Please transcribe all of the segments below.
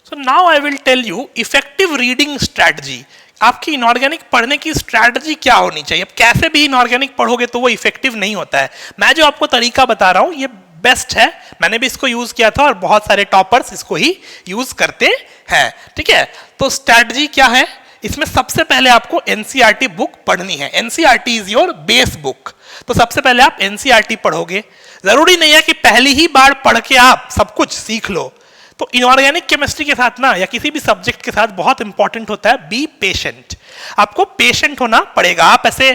So now I will tell you effective reading strategy. आपकी inorganic पढ़ने की strategy क्या होनी चाहिए। अब कैसे भी इनऑर्गेनिक पढ़ोगे तो वो इफेक्टिव नहीं होता है। मैं जो आपको तरीका बता रहा हूँ ये बेस्ट है, मैंने भी इसको यूज किया था और बहुत सारे टॉपर्स इसको ही यूज करते हैं। ठीक है, तो स्ट्रैटेजी क्या है, इसमें सबसे पहले आपको एनसीईआरटी बुक पढ़नी है। NCERT is your base book. तो सबसे पहले आप एनसीईआरटी पढ़ोगे। जरूरी नहीं है कि पहली ही बार पढ़ के आप सब कुछ सीख लो। तो इनऑर्गेनिक केमिस्ट्री के साथ ना या किसी भी सब्जेक्ट के साथ बहुत इंपॉर्टेंट होता है बी पेशेंट। आपको पेशेंट होना पड़ेगा। आप ऐसे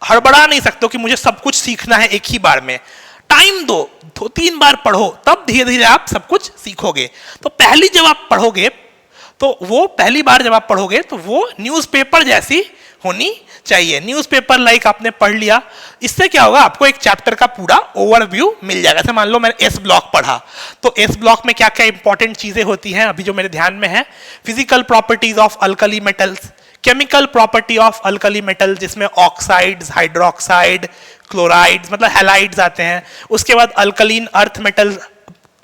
हड़बड़ा नहीं सकते हो कि मुझे सब कुछ सीखना है एक ही बार में। टाइम दो, 2-3 बार पढ़ो, तब धीरे धीरे आप सब कुछ सीखोगे। तो पहली जब आप पढ़ोगे तो वो पहली बार जब आप पढ़ोगे तो वो न्यूज़पेपर जैसी होनी चाहिए। न्यूज़पेपर लाइक आपने पढ़ लिया, इससे क्या होगा, आपको एक चैप्टर का पूरा ओवरव्यू मिल जाएगा। जैसे मान लो मैंने एस ब्लॉक पढ़ा, तो एस ब्लॉक में क्या क्या इंपॉर्टेंट चीजें होती हैं अभी जो मेरे ध्यान में है। Physical properties of alkali metals, chemical property of alkali metal जिसमें ऑक्साइड्स, हाइड्रोक्साइड, क्लोराइड्स मतलब हैलाइड्स आते हैं। उसके बाद अल्कलीन अर्थ मेटल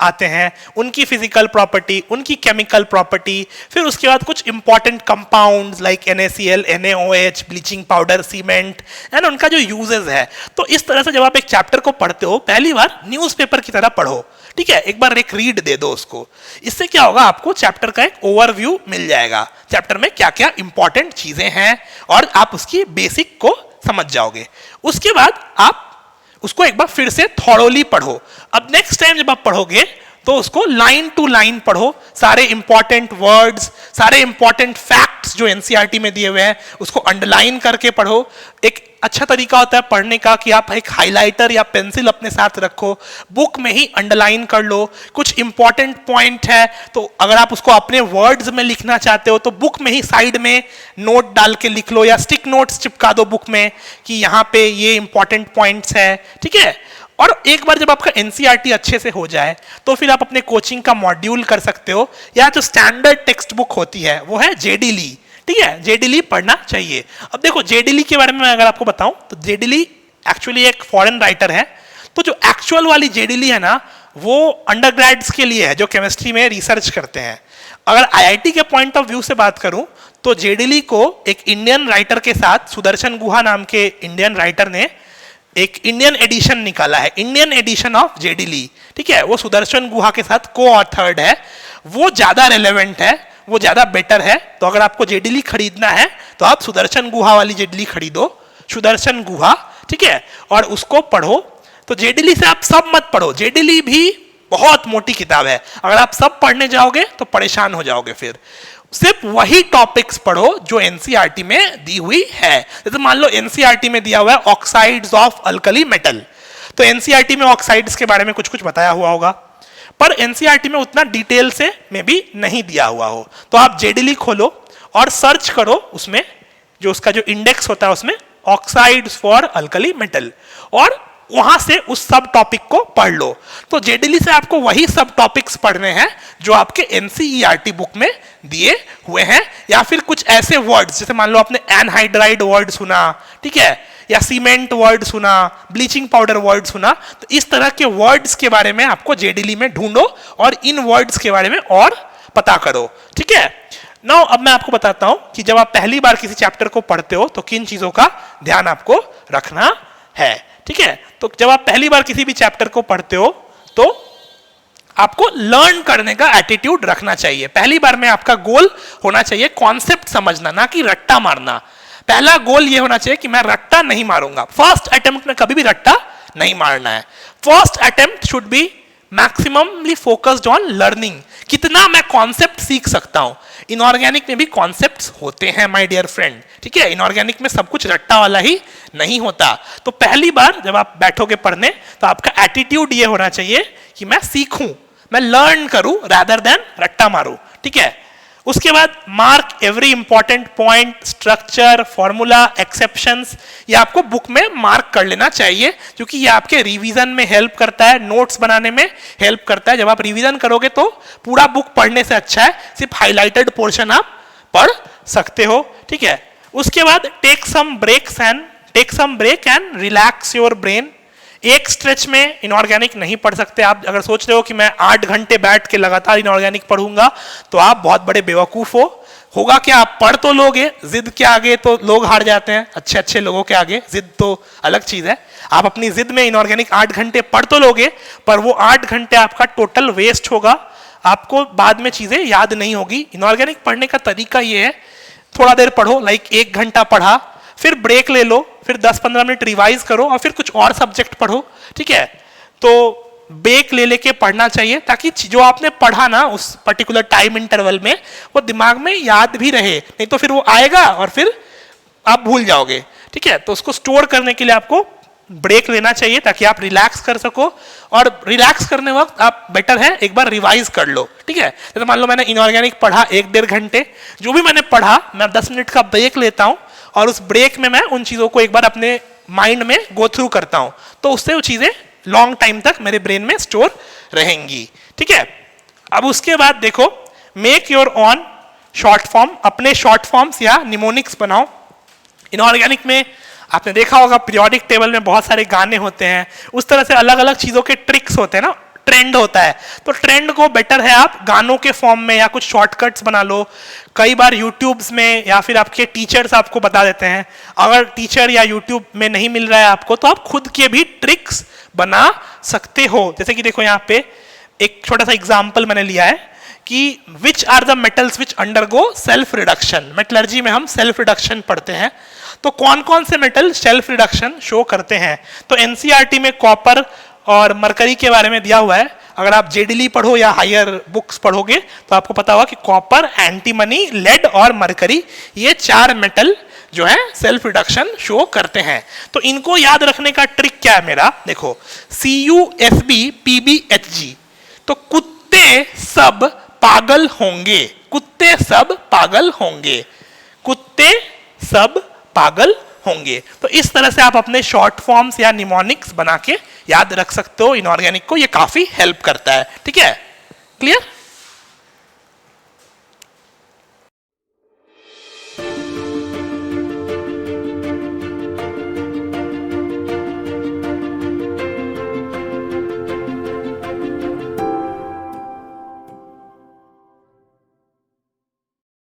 आते हैं, उनकी फिजिकल प्रॉपर्टी, उनकी केमिकल प्रॉपर्टी। फिर उसके बाद कुछ important compounds like NaCl, NaOH, bleaching powder, cement and उनका जो यूजेस है। तो इस तरह से जब आप एक चैप्टर को पढ़ते हो पहली बार न्यूज़पेपर की तरह पढ़ो। ठीक है, एक बार एक रीड दे दो उसको। इससे क्या होगा, आपको चैप्टर का एक ओवरव्यू मिल जाएगा, चैप्टर में क्या क्या इंपॉर्टेंट चीजें हैं और आप उसकी बेसिक को समझ जाओगे। उसके बाद आप उसको एक बार फिर से थॉरोली पढ़ो। अब नेक्स्ट टाइम जब आप पढ़ोगे तो उसको लाइन टू लाइन पढ़ो। सारे इंपॉर्टेंट वर्ड्स, सारे इंपॉर्टेंट फैक्ट्स जो एनसीईआरटी में दिए हुए हैं उसको अंडरलाइन करके पढ़ो। एक अच्छा तरीका होता है पढ़ने का कि आप एक हाइलाइटर या पेंसिल अपने साथ रखो, बुक में ही अंडरलाइन कर लो। कुछ इंपॉर्टेंट पॉइंट है तो अगर आप उसको अपने वर्ड्स में लिखना चाहते हो तो बुक में ही साइड में नोट डाल के लिख लो या स्टिक नोट्स चिपका दो बुक में कि यहाँ पे ये इंपॉर्टेंट पॉइंट्स है। ठीक है, और एक बार जब आपका एनसीईआरटी अच्छे से हो जाए तो फिर आप अपने कोचिंग का मॉड्यूल कर सकते हो, या जो स्टैंडर्ड टेक्स्ट बुक होती है वो है जेडी ली। ठीक है, जेडी ली पढ़ना चाहिए। अब देखो जेडी ली के बारे में अगर आपको बताऊं तो जेडी ली एक्चुअली एक फॉरेन राइटर है। तो जो एक्चुअल वाली जेडी ली है ना वो अंडरग्रेड्स के लिए है जो केमिस्ट्री में रिसर्च करते हैं। अगर आईआईटी के पॉइंट ऑफ व्यू से बात करूं तो जेडी ली को एक इंडियन राइटर के साथ, सुदर्शन गुहा नाम के इंडियन राइटर ने एक इंडियन एडिशन निकाला है, इंडियन एडिशन ऑफ जेडी ली। ठीक है, वो सुदर्शन गुहा के साथ को ऑथर्ड है, वो ज्यादा रेलेवेंट है, वो ज्यादा बेटर है। तो अगर आपको जेडी ली खरीदना है तो आप सुदर्शन गुहा वाली जेडी ली खरीदो, सुदर्शन गुहा। ठीक है, और उसको पढ़ो। तो जेडी ली से आप सब मत पढ़ो, जेडी ली भी बहुत मोटी किताब है, अगर आप सब पढ़ने जाओगे तो परेशान हो जाओगे। फिर सिर्फ वही टॉपिक्स पढ़ो जो एनसीईआरटी में दी हुई है। जैसे मान लो एनसीईआरटी में दिया हुआ है ऑक्साइड्स ऑफ अल्कली मेटल, तो एनसीईआरटी में ऑक्साइड्स के बारे में कुछ कुछ बताया हुआ होगा, पर एनसीईआरटी में उतना डिटेल से में भी नहीं दिया हुआ हो। तो आप जेडीली खोलो और सर्च करो, उसमें जो उसका जो इंडेक्स होता है उसमें ऑक्साइड्स फॉर अल्कली मेटल, और वहां से उस सब टॉपिक को पढ़ लो। तो जेडीली से आपको वही सब टॉपिक्स पढ़ने हैं जो आपके एनसीईआरटी बुक में दिए हुए हैं, या फिर कुछ ऐसे वर्ड्स जैसे मान लो आपने एनहाइड्राइड वर्ड सुना, ठीक है, या सीमेंट वर्ड सुना, ब्लीचिंग पाउडर वर्ड सुना, तो इस तरह के वर्ड्स के बारे में आपको जेडीली में ढूंढो और इन वर्ड्स के बारे में और पता करो। ठीक है, नाउ अब मैं आपको बताता हूं कि जब आप पहली बार किसी चैप्टर को पढ़ते हो तो किन चीजों का ध्यान आपको रखना है। ठीक है, तो जब आप पहली बार किसी भी चैप्टर को पढ़ते हो तो आपको लर्न करने का एटीट्यूड रखना चाहिए। पहली बार में आपका गोल होना चाहिए कॉन्सेप्ट समझना, ना कि रट्टा मारना। पहला गोल ये होना चाहिए कि मैं रट्टा नहीं मारूंगा। फर्स्ट अटेम्प्ट में कभी भी रट्टा नहीं मारना है। First attempt should be maximally focused on learning, कितना मैं कॉन्सेप्ट सीख सकता हूं। इनऑर्गेनिक में भी कॉन्सेप्ट्स होते हैं माय डियर फ्रेंड। ठीक है, इनऑर्गेनिक में सब कुछ रट्टा वाला ही नहीं होता। तो पहली बार जब आप बैठोगे पढ़ने तो आपका एटीट्यूड ये होना चाहिए कि मैं सीखूं, मैं लर्न करूं रादर देन रट्टा मारूं। ठीक है, उसके बाद mark every important point, structure, formula, exceptions, ये आपको बुक में मार्क कर लेना चाहिए क्योंकि ये आपके रिवीजन में हेल्प करता है, नोट्स बनाने में हेल्प करता है। जब आप रिवीजन करोगे तो पूरा बुक पढ़ने से अच्छा है सिर्फ हाईलाइटेड पोर्शन आप पढ़ सकते हो। ठीक है, उसके बाद take some break and relax your brain. एक स्ट्रेच में इनऑर्गेनिक नहीं पढ़ सकते आप। अगर सोच रहे हो कि मैं 8 घंटे बैठ के लगातार इनऑर्गेनिक पढ़ूंगा तो आप बहुत बड़े बेवकूफ हो। होगा क्या, आप पढ़ तो लोगे, जिद के आगे तो लोग हार जाते हैं, अच्छे अच्छे लोगों के आगे जिद तो अलग चीज है। आप अपनी जिद में इनऑर्गेनिक 8 घंटे पढ़ तो लोगे, पर वो 8 घंटे आपका टोटल वेस्ट होगा, आपको बाद में चीजें याद नहीं होगी। इनऑर्गेनिक पढ़ने का तरीका ये है, थोड़ा देर पढ़ो, लाइक 1 घंटा पढ़ा, फिर ब्रेक ले लो, फिर 10-15 मिनट रिवाइज करो और फिर कुछ और सब्जेक्ट पढ़ो, ठीक है। तो ब्रेक ले लेके पढ़ना चाहिए ताकि जो आपने पढ़ा ना उस पर्टिकुलर टाइम इंटरवल में वो दिमाग में याद भी रहे, नहीं तो फिर वो आएगा और फिर आप भूल जाओगे, ठीक है। तो उसको स्टोर करने के लिए आपको ब्रेक लेना चाहिए ताकि आप रिलैक्स कर सको, और रिलैक्स करने वक्त आप बेटर है एक बार रिवाइज कर लो, ठीक है। जैसे मान लो मैंने इनऑर्गेनिक पढ़ा 1-1.5 घंटे, जो भी मैंने पढ़ा मैं 10 मिनट का ब्रेक लेता हूं और उस ब्रेक में मैं उन चीजों को एक बार अपने माइंड में गो थ्रू करता हूं, तो उससे वो चीजें लॉन्ग टाइम तक मेरे ब्रेन में स्टोर रहेंगी, ठीक है। अब उसके बाद देखो, make your on short form, अपने शॉर्ट फॉर्म्स या निमोनिक्स बनाओ। इनऑर्गेनिक में आपने देखा होगा पीरियोडिक टेबल में बहुत सारे गाने होते हैं, उस तरह से अलग अलग चीजों के ट्रिक्स होते हैं ना, ट्रेंड होता है, तो ट्रेंड को बेटर है आप गानों के फॉर्म में या कुछ शॉर्टकट्स बना लो। कई बार यूट्यूब्स में या फिर आपके टीचर्स आपको बता देते हैं, अगर टीचर या यूट्यूब में नहीं मिल रहा है आपको तो आप खुद के भी ट्रिक्स बना सकते हो। जैसे कि देखो यहाँ पे एक छोटा सा एग्जाम्पल मैंने लिया है कि which are the metals which undergo self reduction. Metallurgy में हम सेल्फ रिडक्शन पढ़ते हैं, तो कौन कौन से मेटल सेल्फ रिडक्शन शो करते हैं। तो एनसीईआरटी में कॉपर और मरकरी के बारे में दिया हुआ है। अगर आप जेडीली पढ़ो या हायर बुक्स पढ़ोगे तो आपको पता होगा कि कॉपर, एंटीमनी, लेड और मरकरी, ये 4 मेटल जो है सेल्फ रिडक्शन शो करते हैं। तो इनको याद रखने का ट्रिक क्या है मेरा, देखो CuSbPbHg, तो कुत्ते सब पागल होंगे, कुत्ते सब पागल होंगे, कुत्ते सब पागल होंगे। तो इस तरह से आप अपने शॉर्ट फॉर्म्स या निमोनिक्स बना के याद रख सकते हो इनऑर्गेनिक को, ये काफी हेल्प करता है, ठीक है। क्लियर?